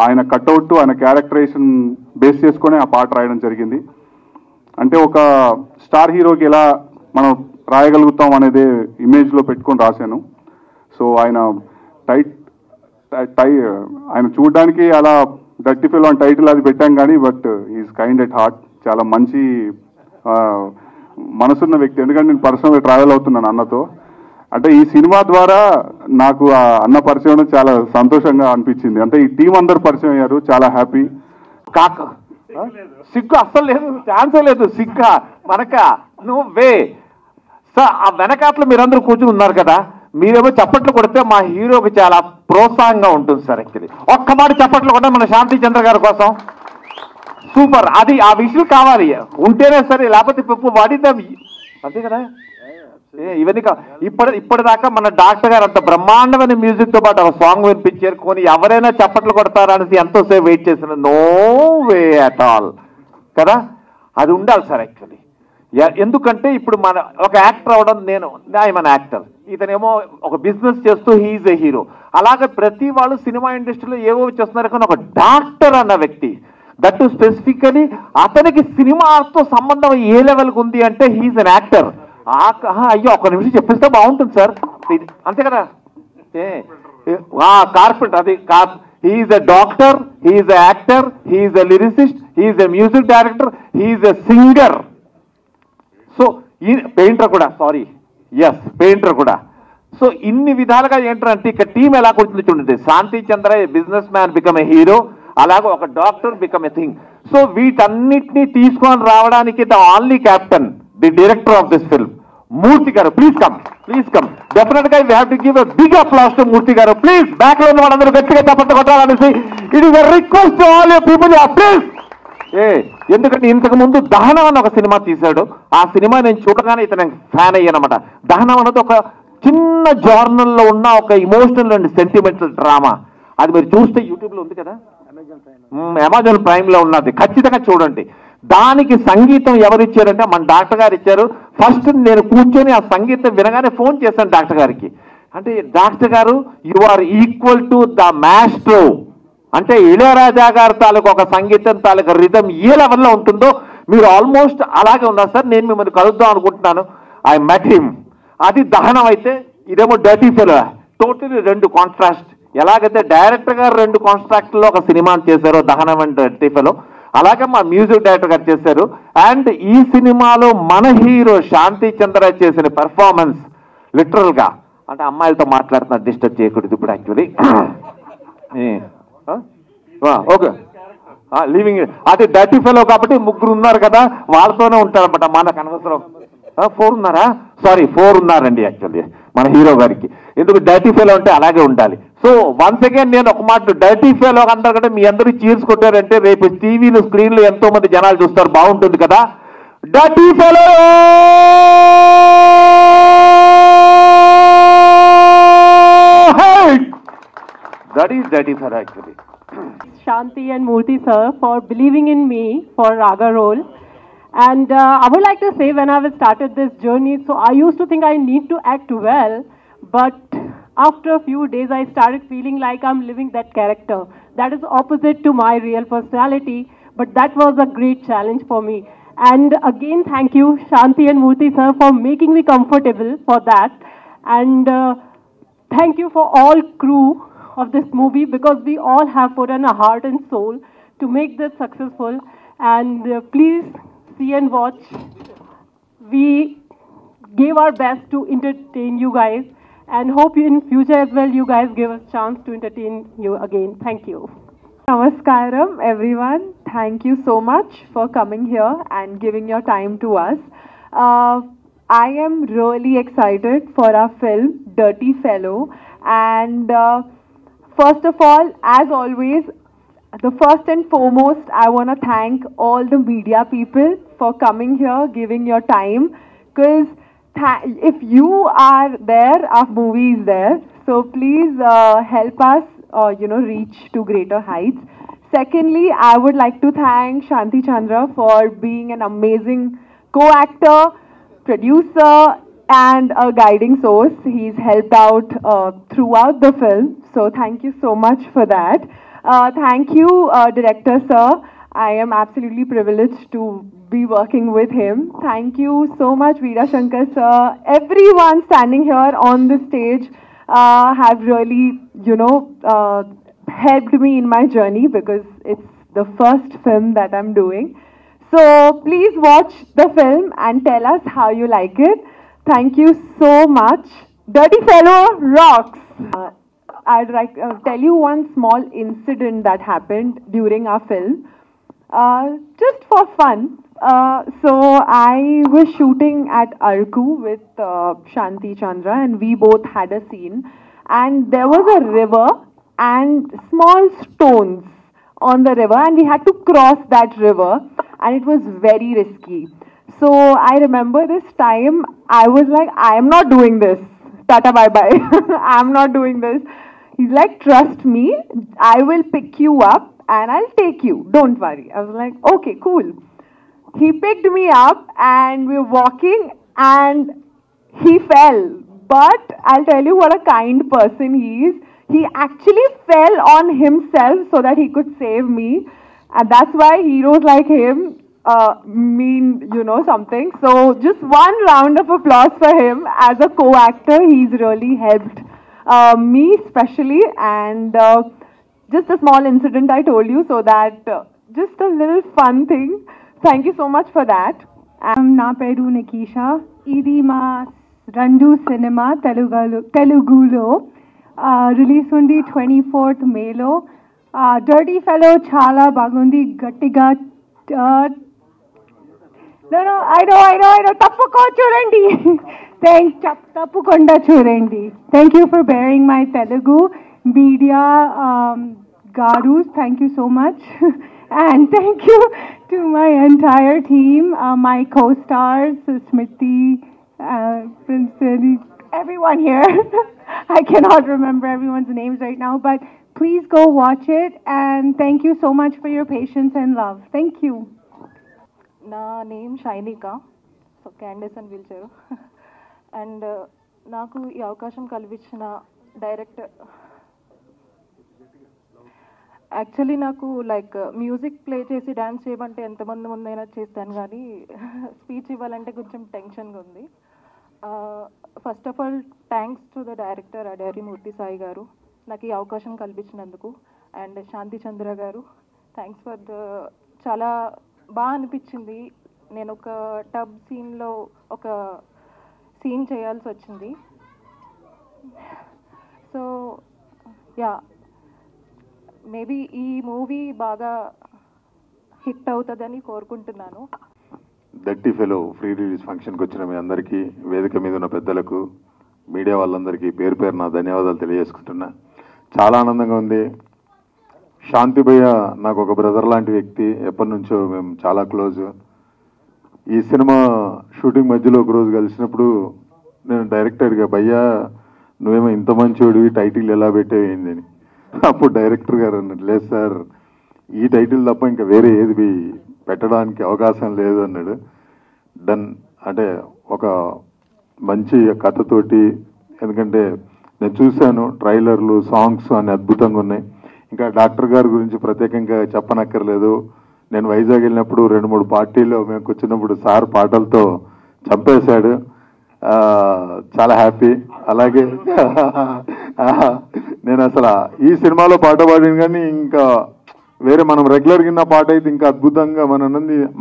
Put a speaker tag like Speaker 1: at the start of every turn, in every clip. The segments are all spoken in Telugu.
Speaker 1: ఆయన కట్అవుట్ ఆయన క్యారెక్టరైజేషన్ బేస్ చేసుకొని ఆ పాట రాయడం జరిగింది. అంటే ఒక స్టార్ హీరోకి ఎలా మనం రాయగలుగుతాం అనేది ఇమేజ్లో పెట్టుకొని రాశాను. సో ఆయన ఆయన చూడడానికి అలా డర్టీ ఫెలో అని టైటిల్ అది పెట్టాం కానీ but is kind at heart. చాలా మంచి మనసున్న వ్యక్తి. ఎందుకంటే నేను పర్సనల్గా ట్రావెల్ అవుతున్నాను అన్నతో. అంటే ఈ సినిమా ద్వారా నాకు ఆ అన్న పరిచయం చాలా సంతోషంగా అనిపించింది. అంటే ఈ టీం అందరు పరిచయం అయ్యారు, చాలా హ్యాపీ.
Speaker 2: సిగ్గు అస్సలు లేదు, ఛాన్సే లేదు. సిగ్గా మనక నువ్వే సార్. ఆ వెనకాతలు మీరందరూ కూర్చుని ఉన్నారు కదా, మీరేమో చప్పట్లు కొడితే మా హీరోకి చాలా ప్రోత్సాహంగా ఉంటుంది సార్. యాక్చువల్లీ ఒక్క మాట చప్పట్లు కొట్టే మన శాంతి చంద్ర గారి కోసం. సూపర్. అది ఆ విషయం కావాలి, ఉంటేనే సరే, లేకపోతే పప్పు వాడిద్దాం అంతే కదా. ఇవన్నీ ఇప్పటిదాకా మన డాక్టర్ గారు అంత బ్రహ్మాండమైన మ్యూజిక్తో పాటు ఒక సాంగ్ వినిపించారు. కొని ఎవరైనా చప్పట్లు కొడతారా అనేసి ఎంతోసేపు వెయిట్ చేసిన, నో వే అట్ ఆల్ కదా. అది ఉండాలి సార్ యాక్చువల్లీ. ఎందుకంటే ఇప్పుడు మన ఒక యాక్టర్ అవడం, మన యాక్టర్, ఇతనేమో ఒక బిజినెస్ చేస్తూ హీఈస్ ఏ హీరో. అలాగే ప్రతి వాళ్ళు సినిమా ఇండస్ట్రీలో ఏవో చేస్తున్నారు కానీ ఒక డాక్టర్ అన్న వ్యక్తి, దట్ స్పెసిఫికలీ అతనికి సినిమాతో సంబంధం ఏ లెవెల్కి ఉంది అంటే హీఈస్ అన్ యాక్టర్. అయ్యో ఒక్క నిమిషం చెప్పిస్తే బాగుంటుంది సార్, అంతే కదా. కార్పెంటర్, అది he's a doctor, he's a actor, he's a lyricist, he's a music director, he's a singer. So ఈ పెయింటర్ కూడా, సారీ ఎస్ పెయింటర్ కూడా. సో ఇన్ని విధాలుగా ఏంటంటే ఇక్కడ టీం ఎలా కూర్చుంది చూడండి. Shanti Chandra businessman become a hero, అలాగే ఒక doctor become a thing. So వీటన్నిటినీ తీసుకొని రావడానికి the only captain, the director of this film, Murthy garu. Please come, please come. Definite గా we have to give a big applause to Murthy garu. Please back లో ఉన్న వాళ్ళందరూ గట్టిగా తప్పట్టు కొట్టాలనేసి it is a request to all you people, please. ఎందుకంటే ఇంతకు ముందు దహనం అని ఒక సినిమా తీశాడు. ఆ సినిమా నేను చూడగానే ఇతను ఫ్యాన్ అయ్యానమాట. దహనం అనేది ఒక చిన్న జర్నల్లో ఉన్న ఒక ఇమోషనల్ అండ్ సెంటిమెంటల్ డ్రామా. అది మీరు చూస్తే యూట్యూబ్లో ఉంది కదా, అమెజాన్ ప్రైమ్లో ఉన్నది, ఖచ్చితంగా చూడండి. దానికి సంగీతం ఎవరు ఇచ్చారంటే మన డాక్టర్ గారు ఇచ్చారు. ఫస్ట్ నేను కూర్చొని ఆ సంగీతం వినగానే ఫోన్ చేశాను డాక్టర్ గారికి. అంటే డాక్టర్ గారు, you are equal to the maestro. అంటే ఇళయరాజా గారి తాలూకు ఒక సంగీతం తాలూకు రిథం ఏ లెవెల్లో ఉంటుందో మీరు ఆల్మోస్ట్ అలాగే ఉన్నారు సార్. నేను మిమ్మల్ని కలుద్దాం అనుకుంటున్నాను. I met him. అది దహనం అయితే, ఇదేమో డర్టీ ఫెలో. టోటలీ రెండు కాంట్రాస్ట్. ఎలాగైతే డైరెక్టర్ గారు రెండు కాంట్రాక్ట్లో ఒక సినిమాని చేశారో దహనం అండ్ డర్టీ ఫెలో, అలాగే మా మ్యూజిక్ డైరెక్టర్ గారు చేశారు. అండ్ ఈ సినిమాలో మన హీరో శాంతి చంద్ర చేసిన పెర్ఫార్మెన్స్ లిటరల్ గా, అంటే అమ్మాయిలతో మాట్లాడుతున్నారు, డిస్టర్బ్ చేయకూడదు ఇప్పుడు యాక్చువల్లీ. ఓకే, లివింగ్ అది డర్టీ ఫెలో కాబట్టి ముగ్గురు ఉన్నారు కదా, వాళ్ళతోనే ఉంటారన్నమాట. మనకు అనవసరం. 4 ఉన్నారా? సారీ 4 ఉన్నారండి యాక్చువల్లీ మన హీరో గారికి. ఎందుకు డర్టీ ఫెలో అంటే అలాగే ఉండాలి. సో వన్స్ అగైన్ నేను ఒక మాట, డర్టీ ఫెలో అంటారు కదా, మీ అందరూ చీర్స్ కొట్టారంటే రేపు టీవీలు స్క్రీన్లు ఎంతో మంది జనాలు చూస్తారు, బాగుంటుంది కదా. Dirty fellow, that is dirty for actually.
Speaker 3: Shanti and Murthy sir for believing in me for Raga role. And I would like to say, when I started this journey, so I used to think I need to act well, but after a few days I started feeling like I'm living that character. That is opposite to my real personality, but that was a great challenge for me. And again, thank you Shanti and Murthy sir for making me comfortable for that. And thank you for all crew of this movie, because we all have put in a heart and soul to make this successful. And please see and watch. We gave our best to entertain you guys, and hope in future as well you guys give us chance to entertain you again. Thank you.
Speaker 4: Namaskaram everyone. Thank you so much for coming here and giving your time to us. I am really excited for our film Dirty Fellow, and first of all, as always, the first and foremost, I want to thank all the media people for coming here, giving your time, because if you are there, our movie is there. So please help us, reach to greater heights. Secondly, I would like to thank Shanti Chandra for being an amazing co-actor, producer, and a guiding source. He's helped out throughout the film. So thank you so much for that. Thank you, Director Sir. I am absolutely privileged to be working with him. Thank you so much, Veera Shankar Sir. Everyone standing here on the stage have really, helped me in my journey because it's the first film that I'm doing. So please watch the film and tell us how you like it. Thank you so much. Dirty Fellow rocks. I'd like to tell you one small incident that happened during our film. Just for fun. So I was shooting at Arku with Shanti Chandra, and we both had a scene. And there was a river and small stones on the river, and we had to cross that river, and it was very risky. So I remember this time I was like, I am not doing this. Tata bye bye. I'm not doing this. He's like, trust me, I will pick you up and I'll take you. Don't worry. I was like, okay, cool. He picked me up and we were walking and he fell. But I'll tell you what a kind person he is. He actually fell on himself so that he could save me. And that's why heroes like him mean, something. So just one round of applause for him. As a co-actor, he's really helped me especially. And just a small incident I told you, so that just a little fun thing. Thank you so much for that.
Speaker 5: నా పేరు నికీషా. ఇది మా రెండు సినిమా తెలుగులో రిలీజ్ ఉంది 24th మేలో. డర్టీ ఫెలో చాలా బాగుంది, గట్టిగా చూడండి. తప్పకుండా చూడండి. Thank you for bearing my Telugu media garu. Thank you so much. And thank you to my entire team, my co-stars, Smriti, everyone here. I cannot remember everyone's names right now, but please go watch it, and thank you so much for your patience and love. Thank you.
Speaker 6: నా నేమ్ షైనికా, సో క్యాండిస్ అని పిలిచారు. అండ్ నాకు ఈ అవకాశం కల్పించిన డైరెక్టర్, యాక్చువల్లీ నాకు లైక్ మ్యూజిక్ ప్లే చేసి డ్యాన్స్ చేయమంటే ఎంతమంది ముందైనా చేస్తాను, కానీ స్పీచ్ ఇవ్వాలంటే కొంచెం టెన్షన్గా ఉంది. First of all thanks to the director Adayari Murthy Sai garu నాకు ఈ అవకాశం కల్పించినందుకు. అండ్ శాంతి చంద్ర గారు, థ్యాంక్స్ ఫర్ ద, చాలా బాగా అనిపించింది. నేను ఒక టబ్ సీన్లో ఒక సీన్ చేయాల్సి వచ్చింది. సో యా, మేబీ ఈ మూవీ బాగా హిట్ అవుతుందని కోరుకుంటున్నాను.
Speaker 7: డర్టీ ఫెలో ఫ్రీ రిలీజ్ ఫంక్షన్కి వచ్చిన మీ అందరికీ, వేదిక మీద ఉన్న పెద్దలకు, మీడియా వాళ్ళందరికీ పేరు పేరు నా ధన్యవాదాలు తెలియజేసుకుంటున్నా. చాలా ఆనందంగా ఉంది. శాంతి భయ్య నాకు ఒక బ్రదర్ లాంటి వ్యక్తి, ఎప్పటి నుంచో మేము చాలా క్లోజ్. ఈ సినిమా షూటింగ్ మధ్యలో ఒకరోజు కలిసినప్పుడు నేను డైరెక్టర్గా, భయ్యా నువ్వేమో ఇంత మంచోడివి, టైటిల్ ఎలా పెట్టేవేంది అని. అప్పుడు డైరెక్టర్ గారు అన్నాడు, లేదు సార్, ఈ టైటిల్ తప్ప ఇంకా వేరే ఏది పెట్టడానికి అవకాశం లేదు అన్నాడు. డన్ అంటే ఒక మంచి కథతోటి, ఎందుకంటే నేను చూశాను ట్రైలర్లు, సాంగ్స్ అన్ని అద్భుతంగా ఉన్నాయి. ఇంకా డాక్టర్ గారి గురించి ప్రత్యేకంగా చెప్పనక్కర్లేదు. నేను వైజాగ్ వెళ్ళినప్పుడు 2-3 పార్టీల్లో మేము కూర్చున్నప్పుడు సార్ పాటలతో చంపేశాడు. చాలా హ్యాపీ. అలాగే నేను అసలు ఈ సినిమాలో పాట పాడిన కానీ ఇంకా వేరే మనం రెగ్యులర్ కింద పాట అయితే ఇంకా అద్భుతంగా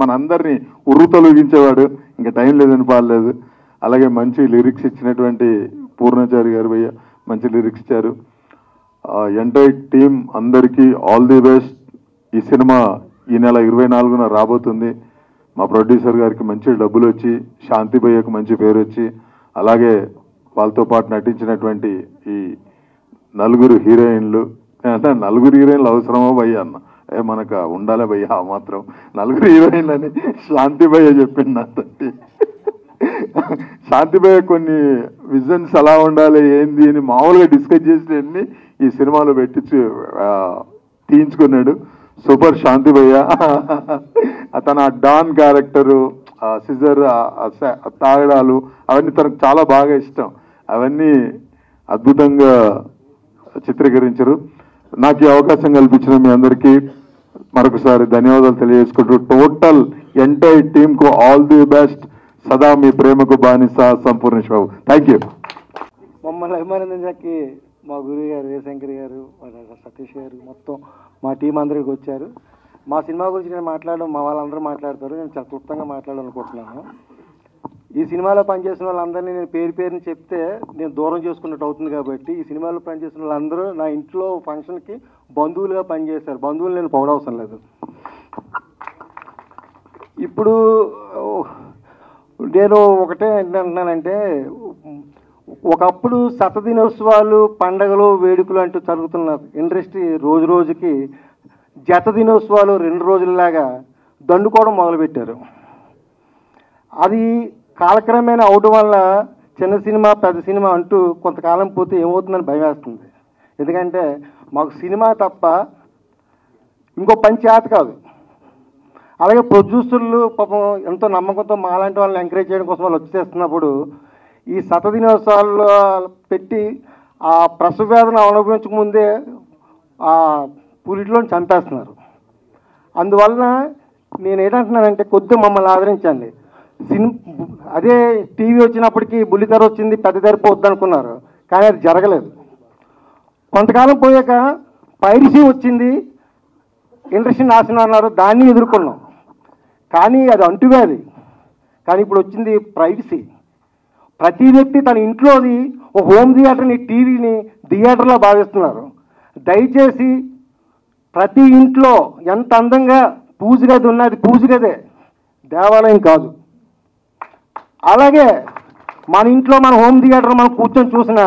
Speaker 7: మనందరినీ ఉర్రు తొలగించేవాడు. ఇంకా టైం లేదని పాడలేదు. అలాగే మంచి లిరిక్స్ ఇచ్చినటువంటి పూర్ణచారి గారు భయ్య మంచి లిరిక్స్ ఇచ్చారు. ఎంటైర్ టీమ్ అందరికీ ఆల్ ది బెస్ట్. ఈ సినిమా ఈ నెల 24న రాబోతుంది. మా ప్రొడ్యూసర్ గారికి మంచి డబ్బులు వచ్చి, శాంతి భయ్యకు మంచి పేరు వచ్చి, అలాగే వాళ్ళతో పాటు నటించినటువంటి ఈ 4 హీరోయిన్లు, అంటే 4 హీరోయిన్లు అవసరమో భయ్య అన్న, మనకు ఉండాలే భయ్య ఆ మాత్రం 4 హీరోయిన్లు అని శాంతి భయ్య చెప్పింది నాతో. శాంతి భయ్య కొన్ని విజన్స్ ఎలా ఉండాలి ఏంది అని మామూలుగా డిస్కస్ చేసినవన్నీ ఈ సినిమాలో పెట్టించి తీయించుకున్నాడు. సూపర్ శాంతి భయ్య. తన డాన్ క్యారెక్టరు, సిజర్, తాగడాలు అవన్నీ తనకు చాలా బాగా ఇష్టం. అవన్నీ అద్భుతంగా చిత్రీకరించారు. నాకు ఈ అవకాశం కల్పించిన మీ అందరికీ మరొకసారి ధన్యవాదాలు తెలియజేసుకుంటూ టోటల్ ఎంటైర్ టీమ్ కు ఆల్ ది బెస్ట్. సదా మీ ప్రేమకు బానిస సంపూర్ణేష్ బాబు. Thank you.
Speaker 8: మమ్మల్ని అభిమానించడానికి మా గురువు గారు జయశంకర్ గారు, సతీష్ గారు, మొత్తం మా టీం అందరికి వచ్చారు. మా సినిమా గురించి నేను మాట్లాడడం మా వాళ్ళందరూ మాట్లాడతారు, నేను చాలా క్లుప్తంగా మాట్లాడాలనుకుంటున్నాను. ఈ సినిమాలో పనిచేసిన వాళ్ళందరినీ నేను పేరు పేరుని చెప్తే నేను దూరం చేసుకున్నట్టు అవుతుంది కాబట్టి ఈ సినిమాలో పనిచేసిన వాళ్ళందరూ నా ఇంట్లో ఫంక్షన్కి బంధువులుగా పనిచేశారు. బంధువులు నేను పొగడవసరం లేదు. ఇప్పుడు నేను ఒకటే ఏంటంటున్నానంటే, ఒకప్పుడు శతదినోత్సవాలు, పండగలు, వేడుకలు అంటూ జరుగుతున్న ఇండస్ట్రీ రోజు రోజుకి జత దినోత్సవాలు 2 రోజులలాగా దండుకోవడం మొదలుపెట్టారు. అది కాలక్రమేణా అవడం వల్ల చిన్న సినిమా పెద్ద సినిమా అంటూ కొంతకాలం పోతే ఏమవుతుందని భయం వేస్తుంది. ఎందుకంటే మాకు సినిమా తప్ప ఇంకో పని చేత కాదు. అలాగే ప్రొడ్యూసర్లు పాపం ఎంతో నమ్మకంతో మాలాంటి వాళ్ళని ఎంకరేజ్ చేయడం కోసం వాళ్ళు వచ్చేస్తున్నప్పుడు ఈ శతదినోత్సవాలు పెట్టి ఆ ప్రసవ వేదన అనుభవించకముందే ఆ పురిటిలో చంపేస్తున్నారు. అందువలన నేను ఏంటంటున్నానంటే కొద్దిగా మమ్మల్ని ఆదరించండి. అదే టీవీ వచ్చినప్పటికీ బుల్లితెర వచ్చింది, పెద్ద తెర పోద్ది అనుకున్నారు, కానీ అది జరగలేదు. కొంతకాలం పోయాక పైరసీ వచ్చింది, ఇండస్ట్రీ నాశనం అన్నారు, దాన్ని ఎదుర్కొన్నాం. కానీ అది అంటువ్యాధి. కానీ ఇప్పుడు వచ్చింది ప్రైవసీ. ప్రతి వ్యక్తి తన ఇంట్లోది ఒక హోమ్ థియేటర్ని, టీవీని థియేటర్లో భావిస్తున్నారు. దయచేసి ప్రతి ఇంట్లో ఎంత అందంగా పూజ గది ఉన్నది పూజ గదే, దేవాలయం కాదు. అలాగే మన ఇంట్లో మన హోమ్ థియేటర్ మనం కూర్చొని చూసినా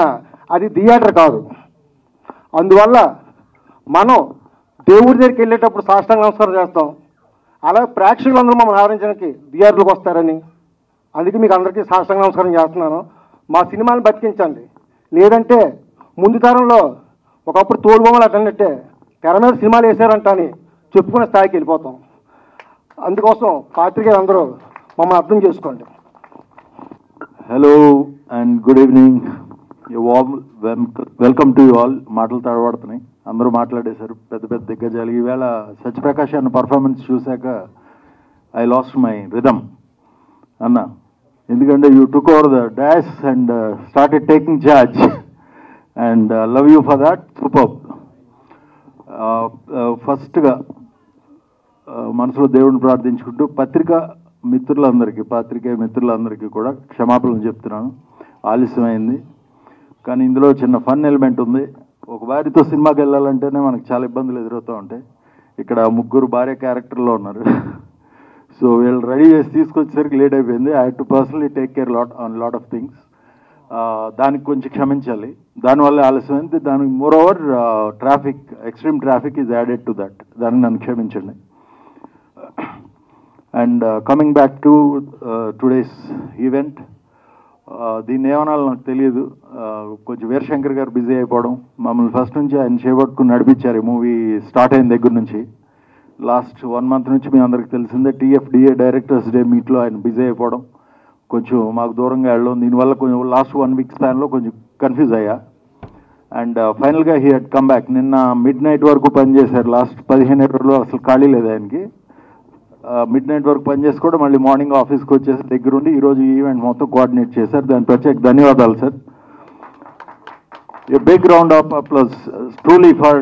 Speaker 8: అది థియేటర్ కాదు. అందువల్ల మనం దేవుడి దగ్గరికి వెళ్ళేటప్పుడు సాష్టాంగ నమస్కారం చేస్తాం. అలాగే ప్రేక్షకులందరూ మమ్మల్ని ఆదరించడానికి థియేటర్లకు వస్తారని, అందుకే మీకు అందరికీ సాష్టాంగ నమస్కారం చేస్తున్నాను. మా సినిమాని బతికించండి. లేదంటే ముందు తరంలో ఒకప్పుడు తోలుబొమ్మలు అటన్నట్టే తెర మీద సినిమాలు వేసారంట అని చెప్పుకునే స్థాయికి వెళ్ళిపోతాం. అందుకోసం పాత్రికేయులు అందరూ మమ్మల్ని అర్థం చేసుకోండి.
Speaker 9: Hello and good evening. Welcome to you all. మాటలు తడబడుతున్నాయి, అందరూ మాట్లాడేశారు, పెద్ద పెద్ద దిగ్గజాలు. ఈవేళ సత్యప్రకాష్ అన్న పర్ఫార్మెన్స్ చూశాక ఐ లాస్ట్ మై రిథమ్ అన్న. ఎందుకంటే you took over the dash and started taking charge and love you for that. Super. ఫస్ట్గా మనసులో దేవుడిని ప్రార్థించుకుంటూ పాత్రికేయ మిత్రులందరికీ కూడా క్షమాపణలు చెప్తున్నాను. ఆలస్యమైంది, కానీ ఇందులో చిన్న ఫన్ ఎలిమెంట్ ఉంది. ఒక భార్యతో సినిమాకి వెళ్ళాలంటేనే మనకు చాలా ఇబ్బందులు ఎదురవుతూ ఉంటాయి. ఇక్కడ 3 భార్య క్యారెక్టర్లో ఉన్నారు. సో వీళ్ళు రెడీ చేసి తీసుకొచ్చేసరికి లేట్ అయిపోయింది. I had to personally take care lot of things. దానికి కొంచెం క్షమించాలి, దానివల్ల ఆలస్యమైంది. దానికి more over extreme traffic is added to that. దాన్ని నన్ను క్షమించండి. And coming back to today's event, దీన్ని ఏమనాలో నాకు తెలియదు. కొంచెం వీరశంకర్ గారు బిజీ అయిపోవడం, మమ్మల్ని ఫస్ట్ నుంచి ఆయన చేపట్టుకుని నడిపించారు. ఈ మూవీ స్టార్ట్ అయిన దగ్గర నుంచి లాస్ట్ 1 month నుంచి మీ అందరికి తెలిసిందే. TFDA డైరెక్టర్స్ డే మీట్లో ఆయన బిజీ అయిపోవడం, కొంచెం మాకు దూరంగా వెళ్ళడం, దీనివల్ల కొంచెం లాస్ట్ 1 week స్పాన్లో కొంచెం కన్ఫ్యూజ్ అయ్యా. అండ్ ఫైనల్గా హీ హెడ్ కమ్ బ్యాక్. నిన్న midnight వరకు పనిచేశారు. లాస్ట్ 15 ఏళ్ళలో అసలు ఖాళీ లేదు ఆయనకి. midnight వరకు పనిచేసి కూడా మళ్ళీ మార్నింగ్ ఆఫీస్కి వచ్చేసి దగ్గరుండి ఈరోజు ఈవెంట్ మొత్తం కోఆర్డినేట్ చేశారు. దాని ప్రత్యేక ధన్యవాదాలు sir. A big round of applause truly for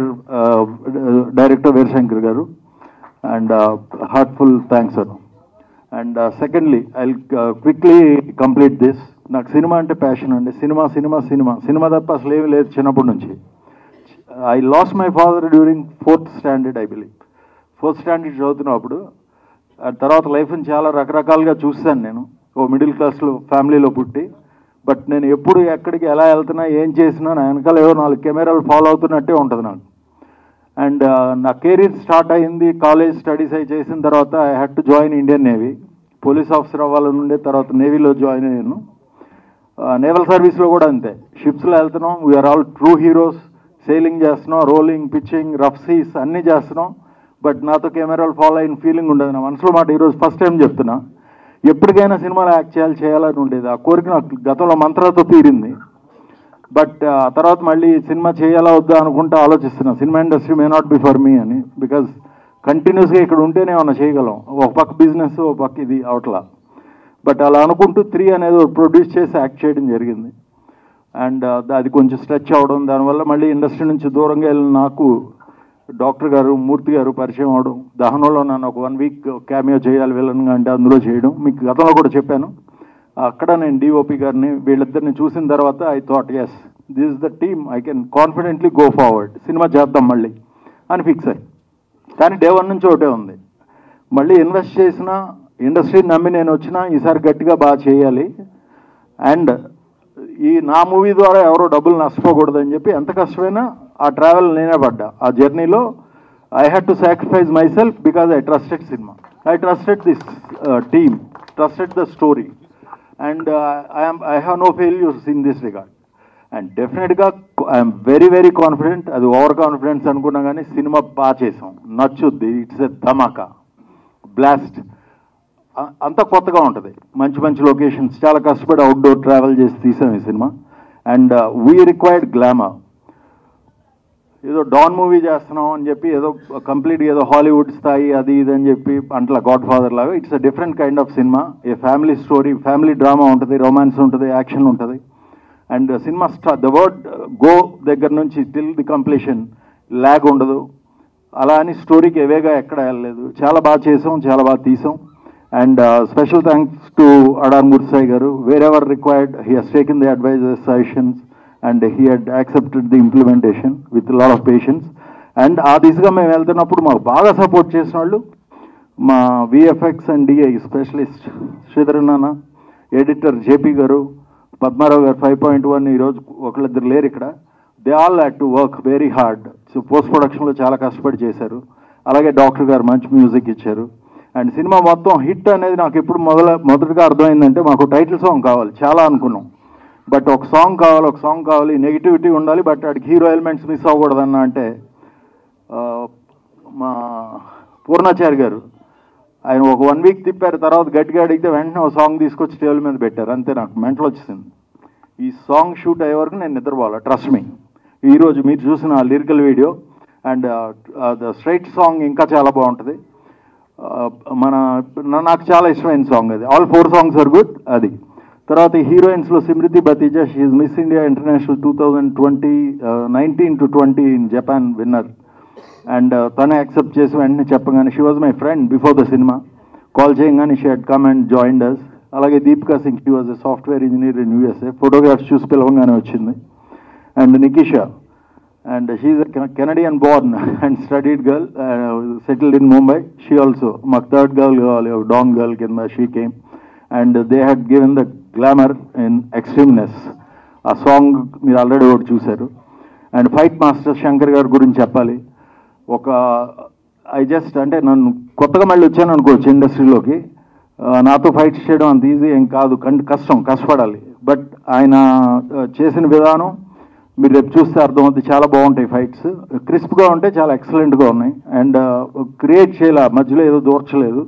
Speaker 9: director Veerashankar garu and heartful thanks sir. And secondly I quickly complete this. నాకు సినిమా అంటే ప్యాషన్ అండి. సినిమా తప్ప అసలు ఏమీ లేదు చిన్నప్పటి నుంచి. I lost my father during 4th standard I believe. 4th standard చదువుతున్నప్పుడు. తర్వాత లైఫ్ని చాలా రకరకాలుగా చూస్తాను నేను. ఓ మిడిల్ క్లాస్లో ఫ్యామిలీలో పుట్టి, బట్ నేను ఎప్పుడు ఎక్కడికి ఎలా వెళ్తున్నా ఏం చేసినా నా వెనకాల ఏవో 4 కెమెరాలు ఫాలో అవుతున్నట్టే ఉంటుంది నాకు. అండ్ నా కెరీర్ స్టార్ట్ అయింది కాలేజ్ స్టడీస్ అయి చేసిన తర్వాత I had to join Indian navy. Police officer అవ్వాలని ఉండే, తర్వాత నేవీలో జాయిన్ అయ్యాను. నేవల్ సర్వీస్లో కూడా అంతే. షిప్స్లో వెళ్తున్నాం, we are all true heroes. Sailing చేస్తున్నాం, రోలింగ్, పిచ్చింగ్, రఫ్ సీస్ అన్నీ చేస్తున్నాం. బట్ నాతో కెమెరాలు ఫాలో అయిన ఫీలింగ్ ఉండదు. నా మనసులో మాట ఈరోజు ఫస్ట్ టైం చెప్తున్నా. ఎప్పటికైనా సినిమాలో యాక్ట్ చేయాలని ఉండేది. ఆ కోరిక నాకు గతంలో మంత్రాలతో తీరింది. బట్ ఆ తర్వాత మళ్ళీ సినిమా చేయాలా వద్దా అనుకుంటూ ఆలోచిస్తున్నాను, cinema industry may not be for me అని. బికాజ్ కంటిన్యూస్గా ఇక్కడ ఉంటేనే ఏమన్నా చేయగలం, ఒక పక్క బిజినెస్ ఒక పక్క ఇది అవట్లా. బట్ అలా అనుకుంటూ 3 అనేది ప్రొడ్యూస్ చేసి యాక్ట్ చేయడం జరిగింది. అండ్ అది కొంచెం స్ట్రెచ్ అవడం, దానివల్ల మళ్ళీ ఇండస్ట్రీ నుంచి దూరంగా వెళ్ళిన నాకు డాక్టర్ గారు, మూర్తి గారు పరిచయం అవడం, దహనంలో నన్ను ఒక 1 వీక్ క్యామియో చేయాలి విలన్గా అంటే అందులో చేయడం, మీకు గతంలో కూడా చెప్పాను. అక్కడ నేను డిఓపి గారిని వీళ్ళిద్దరిని చూసిన తర్వాత I thought yes this is the team, I can confidently go forward, cinema చేద్దాం మళ్ళీ అని ఫిక్స్ అయ్యి. కానీ డే 1 నుంచి ఒకటే ఉంది, మళ్ళీ ఇన్వెస్ట్ చేసిన ఇండస్ట్రీని నమ్మి నేను వచ్చినా ఈసారి గట్టిగా బాగా చేయాలి, అండ్ ఈ నా మూవీ ద్వారా ఎవరో డబ్బులు నష్టపోకూడదని చెప్పి ఎంత కష్టమైనా ఆ ట్రావెల్ నేనే పడ్డా. ఆ జర్నీలో I had to sacrifice myself because I trusted cinema, I trusted this team, trusted the story, and I have no failures in this regard. And డెఫినెట్గా ఐఎమ్ వెరీ వెరీ కాన్ఫిడెంట్. అది ఓవర్ కాన్ఫిడెన్స్ అనుకున్నా కానీ సినిమా బాగా చేసాం, నచ్చుద్ది, ఇట్స్ ఎ ధమాకా, బ్లాస్ట్, అంతా కొత్తగా ఉంటుంది, మంచి మంచి లొకేషన్స్, చాలా కష్టపడి అవుట్డోర్ ట్రావెల్ చేసి తీసాం ఈ cinema. And we required glamour. ఏదో డాన్ మూవీ చేస్తున్నాం అని చెప్పి ఏదో కంప్లీట్గా ఏదో హాలీవుడ్ స్థాయి అది ఇది అని చెప్పి అంట్లా గాడ్ ఫాదర్ లాగా, it's a different kind of cinema. A family story, family drama ఉంటుంది, రొమాన్స్ ఉంటుంది, యాక్షన్ ఉంటుంది. And cinema the word go దగ్గర నుంచి టిల్ ది కంప్లీషన్ ల్యాగ్ ఉండదు. అలా అని స్టోరీకి ఎవేగా ఎక్కడ వెళ్ళలేదు. చాలా బాగా చేసాం, చాలా బాగా తీసాం. And special thanks to Adar Mursai garu. Wherever required he has taken the advisers, suggestions, and he had accepted the implementation with a lot of patience. And ఆ దిశగా మేము వెళ్తున్నప్పుడు మాకు బాగా సపోర్ట్ చేసిన వాళ్ళు మా VFX and DI specialist Sridhar నాన్న, ఎడిటర్ జేపీ గారు, పద్మారావు గారు 5.1, ఈరోజు ఒకళ్ళిద్దరు లేరు ఇక్కడ. They all had to work very hard. So post ప్రొడక్షన్లో చాలా కష్టపడి చేశారు. అలాగే డాక్టర్ గారు మంచి మ్యూజిక్ ఇచ్చారు. అండ్ సినిమా మొత్తం హిట్ అనేది నాకు ఎప్పుడు మొదటగా అర్థమైందంటే మాకు టైటిల్ సాంగ్ కావాలి, చాలా అనుకున్నాం, బట్ ఒక సాంగ్ కావాలి, నెగిటివిటీ ఉండాలి, బట్ వాడికి హీరో ఎలిమెంట్స్ మిస్ అవ్వకూడదన్న అంటే మా పూర్ణాచారి గారు ఆయన ఒక 1 వీక్ తిప్పారు. తర్వాత గట్టిగా అడిగితే వెంటనే ఒక సాంగ్ తీసుకొచ్చి టేబుల్ మీద పెట్టారు. అంతే, నాకు మెంటల్ వచ్చేసింది. ఈ సాంగ్ షూట్ అయ్యే వరకు నేను నిద్రపోవాలి, ట్రస్ట్ మీ. ఈరోజు మీరు చూసిన lyrical video and the straight song ఇంకా చాలా బాగుంటుంది. నాకు చాలా ఇష్టమైన సాంగ్ అది. All 4 songs are good. అది తర్వాత హీరోయిన్స్లో Simrithi Bathija, she's Miss India international 2019-20 in Japan winner. And తనే యాక్సెప్ట్ చేసి వెంటనే చెప్పగానే, she was my friend before the cinema, call చేయగానే she had come and joined us. అలాగే Deepika Singh, she was a software engineer in USA, photographs చూసి పిలవంగానే వచ్చింది. And Nikisha, and she's a Canadian born and studied girl, settled in Mumbai. She also మాకు థర్డ్ గర్ల్ కావాలి, డాన్ గర్ల్ కింద she came. And they had given the glamour in extremeness. ఆ సాంగ్ మీరు ఆల్రెడీ ఒకటి చూశారు. అండ్ ఫైట్ మాస్టర్ శంకర్ గారి గురించి చెప్పాలి. అంటే నన్ను కొత్తగా మళ్ళీ వచ్చాను అనుకోవచ్చు ఇండస్ట్రీలోకి, నాతో ఫైట్స్ చేయడం అంత ఈజీ ఏం కాదు, కష్టపడాలి. బట్ ఆయన చేసిన విధానం మీరు రేపు చూస్తే అర్థమవుతుంది, చాలా బాగుంటాయి ఫైట్స్, క్రిస్ప్గా ఉంటాయి, చాలా ఎక్సలెంట్గా ఉన్నాయి. అండ్ క్రియేట్ చేయాల, మధ్యలో ఏదో దూర్చలేదు,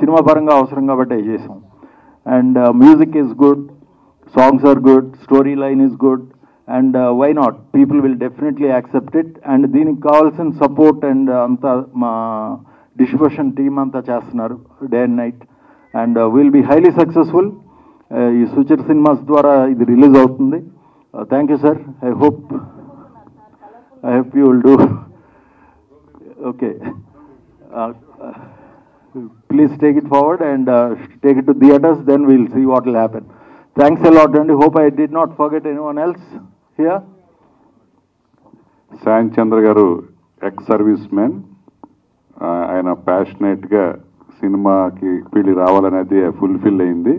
Speaker 9: సినిమా పరంగా అవసరం కాబట్టి అవి చేసాం. And music is good, songs are good, storyline is good, and why not? People will definitely accept it. And దీనికి కావాల్సిన సపోర్ట్ అండ్ అంతా మా డిస్ట్రిబ్యూషన్ టీమ్ అంతా చేస్తున్నారు day and night. And will be highly successful. ఈ సుచిర్ సినిమాస్ ద్వారా ఇది రిలీజ్ అవుతుంది. Thank you sir. I hope you will do okay. Please take it forward and take it to theaters, then we'll see what will happen. Thanks a lot, and I hope I did not forget anyone else here.
Speaker 1: సాయం చంద్ర గారు ఎక్స్ సర్వీస్ మ్యాన్. ఆయన ప్యాషనేట్గా సినిమాకి వీళ్ళు రావాలనేది ఫుల్ఫిల్ అయింది.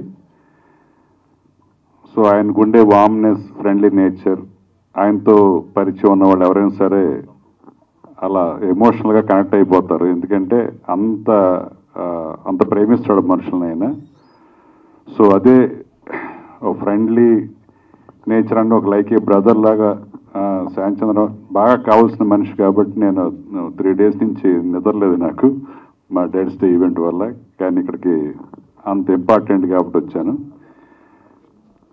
Speaker 1: సో ఆయనకుండే వామ్నెస్, ఫ్రెండ్లీ నేచర్, ఆయనతో పరిచయం ఉన్న వాళ్ళు ఎవరైనా సరే అలా ఎమోషనల్గా కనెక్ట్ అయిపోతారు. ఎందుకంటే అంత ప్రేమిస్తాడు మనుషులను ఆయన. సో అదే ఫ్రెండ్లీ నేచర్ అంటే ఒక లైక్ ఏ బ్రదర్ లాగా సాయం చంద్ర బాగా కావాల్సిన మనిషి. కాబట్టి నేను 3 days నుంచి నిద్రలేదు నాకు, మా డాడ్స్ డే ఈవెంట్ వల్ల. కానీ ఇక్కడికి అంత ఇంపార్టెంట్ కాబట్టి వచ్చాను.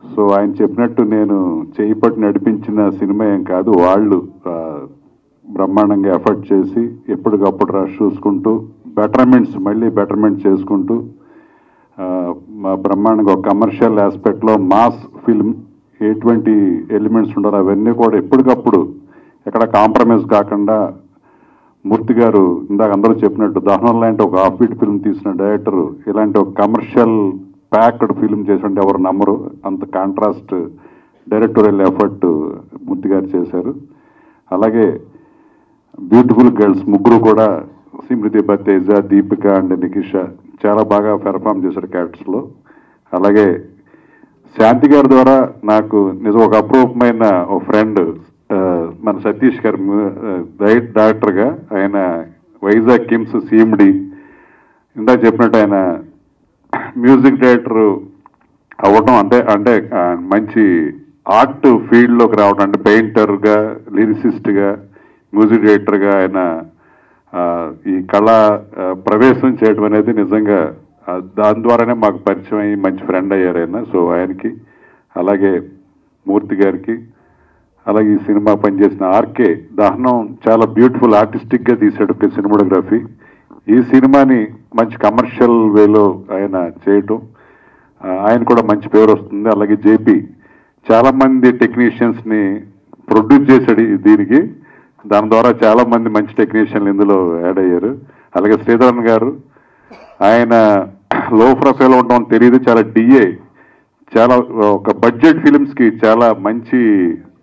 Speaker 1: సో ఆయన చెప్పినట్టు నేను చేయి పట్టి నడిపించిన సినిమా ఏం కాదు, వాళ్ళు బ్రహ్మాండంగా ఎఫర్ట్ చేసి ఎప్పటికప్పుడు రష్ చూసుకుంటూ మళ్ళీ బెటర్మెంట్ చేసుకుంటూ మా బ్రహ్మాండంగా ఒక కమర్షియల్ ఆస్పెక్ట్లో మాస్ ఫిల్మ్ ఎటువంటి ఎలిమెంట్స్ ఉండాలో అవన్నీ కూడా ఎప్పటికప్పుడు ఎక్కడ కాంప్రమైజ్ కాకుండా మూర్తి గారు ఇందాక అందరూ చెప్పినట్టు దహనం లాంటి ఒక హాఫ్ బీట్ ఫిల్మ్ తీసిన డైరెక్టర్ ఇలాంటి ఒక కమర్షియల్ ప్యాక్డ్ ఫిల్మ్ చేసినట్టు ఎవరు నమ్మరు. అంత కాంట్రాస్ట్ డైరెక్టోరియల్ ఎఫర్ట్ మూర్తి గారు చేశారు. అలాగే బ్యూటిఫుల్ గర్ల్స్ ముగ్గురు కూడా స్మృతి తేజ, దీపిక అండ్ నికిష చాలా బాగా పెర్ఫామ్ చేశారు క్యారెక్టర్స్లో. అలాగే శాంతి గారి ద్వారా నాకు నిజం ఒక అప్రూపమైన ఒక ఫ్రెండ్ మన సతీష్ గారు డైరెక్టర్గా, ఆయన వైజాగ్ కిమ్స్ సిఎండి, ఇందాక చెప్పినట్టు ఆయన మ్యూజిక్ డైరెక్టర్ అవ్వటం అంటే మంచి ఆర్ట్ ఫీల్డ్లోకి రావడం, అంటే పెయింటర్గా, లిరిసిస్ట్గా, మ్యూజిక్ డైరెక్టర్గా ఆయన ఈ కళా ప్రవేశం చేయడం అనేది నిజంగా దాని ద్వారానే మాకు పరిచయం అయ్యి మంచి ఫ్రెండ్ అయ్యారు ఆయన. సో ఆయనకి, అలాగే మూర్తి గారికి, అలాగే ఈ సినిమా పనిచేసిన ఆర్కే దహనం చాలా బ్యూటిఫుల్ ఆర్టిస్టిక్గా తీశాడు సినిమాటోగ్రఫీ. ఈ సినిమాని మంచి కమర్షియల్ వేలో ఆయన చేయటం, ఆయన కూడా మంచి పేరు వస్తుంది. అలాగే జేపీ చాలామంది టెక్నీషియన్స్ని ప్రొడ్యూస్ చేశాడు దీనికి, దాని ద్వారా చాలామంది మంచి టెక్నీషియన్లు ఇందులో యాడ్ అయ్యారు. అలాగే శ్రీధరన్ గారు, ఆయన లో ప్రొఫైల్ ఉండడం తెలియదు, చాలా డిఏ, చాలా ఒక బడ్జెట్ ఫిలిమ్స్కి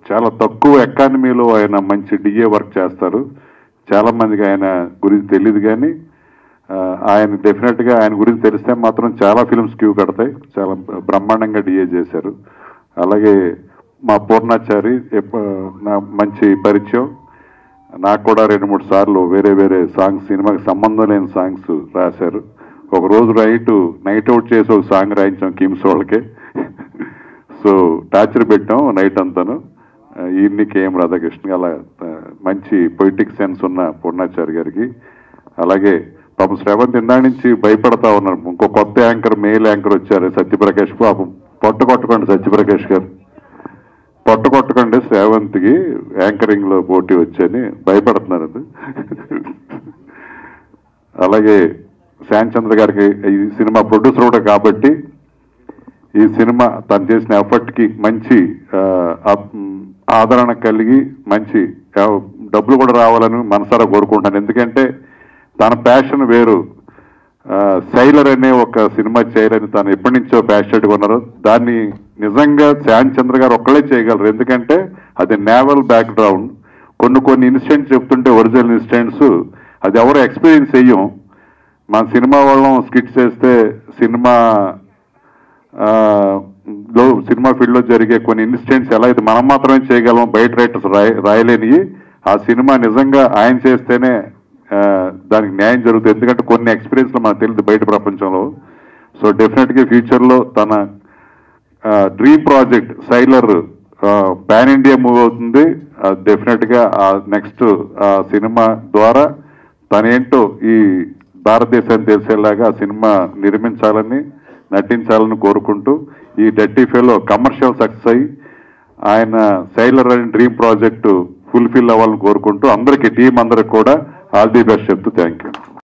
Speaker 1: చాలా తక్కువ ఎకానమీలో ఆయన మంచి డిఏ వర్క్ చేస్తారు. చాలామందికి ఆయన గురించి తెలియదు, కానీ ఆయన డెఫినెట్గా ఆయన గురించి తెలిస్తే మాత్రం చాలా ఫిల్మ్స్ క్యూ కడతాయి. చాలా బ్రహ్మాండంగా డిఏ చేశారు. అలాగే మా పూర్ణాచారి నా మంచి పరిచయం, నాకు కూడా 2-3 సార్లు వేరే సాంగ్స్, సినిమాకి సంబంధం లేని సాంగ్స్ రాశారు. ఒకరోజు నైట్ అవుట్ చేసి ఒక సాంగ్ రాయించాం కిమ్స్ వాళ్ళకే. సో టార్చర్ పెట్టాం నైట్ అంతాను. ఈయన్ని కేఎం రాధాకృష్ణ, అలా మంచి పొయిటిక్ సెన్స్ ఉన్న పూర్ణాచారి గారికి. అలాగే పాపం శ్రవంత్ ఇందా నుంచి భయపడతా ఉన్నారు, ఇంకో కొత్త యాంకర్, మేల్ యాంకర్ వచ్చారు సత్యప్రకాష్. పాపం పొట్ట కొట్టకండి సత్యప్రకాష్ గారు, పొట్ట కొట్టకండి శ్రావంత్కి యాంకరింగ్లో పోటీ వచ్చని భయపడుతున్నారు. అలాగే శ్యామ్ చంద్ర గారికి ఈ సినిమా ప్రొడ్యూసర్ కూడా కాబట్టి ఈ సినిమా తను చేసిన ఎఫర్ట్కి మంచి ఆదరణ కలిగి మంచి డబ్బులు కూడా రావాలని మనసారా కోరుకుంటాను. ఎందుకంటే తన ప్యాషన్ వేరు. సైలర్ అనే ఒక సినిమా చేయాలని తను ఎప్పటి నుంచో ప్యాషనెట్గా ఉన్నారు. దాన్ని నిజంగా శ్యామ్ చంద్ర గారు ఒక్కళ్ళే చేయగలరు, ఎందుకంటే అది నేవల్ బ్యాక్గ్రౌండ్. కొన్ని ఇన్సిడెంట్స్ చెప్తుంటే ఒరిజినల్ ఇన్సిడెంట్స్ అది ఎవరో ఎక్స్పీరియన్స్ చెయ్యం. మన సినిమా వాళ్ళం స్కిట్స్ చేస్తే సినిమా ఫీల్డ్లో జరిగే కొన్ని ఇన్సిడెంట్స్ ఎలా అయితే మనం మాత్రమే చేయగలం, బయట రైటర్స్ రాయలేనివి. ఆ సినిమా నిజంగా ఆయన చేస్తేనే దానికి న్యాయం జరుగుతుంది, ఎందుకంటే కొన్ని ఎక్స్పీరియన్స్లో మనకు తెలియదు బయట ప్రపంచంలో. సో డెఫినెట్గా ఫ్యూచర్లో తన dream project sailor pan India move అవుతుంది. డెఫినెట్గా నెక్స్ట్ సినిమా ద్వారా తనేంటో ఈ భారతదేశాన్ని తెలిసేలాగా ఆ సినిమా నిర్మించాలని, నటించాలని కోరుకుంటూ ఈ డర్టీ ఫెలో కమర్షియల్ సక్సెస్ అయ్యి ఆయన సైలర్ అనే డ్రీమ్ ప్రాజెక్టు ఫుల్ఫిల్ అవ్వాలని కోరుకుంటూ అందరికీ, టీం అందరికి కూడా ఆల్ ది బెస్ట్ చెప్తూ థ్యాంక్ యూ.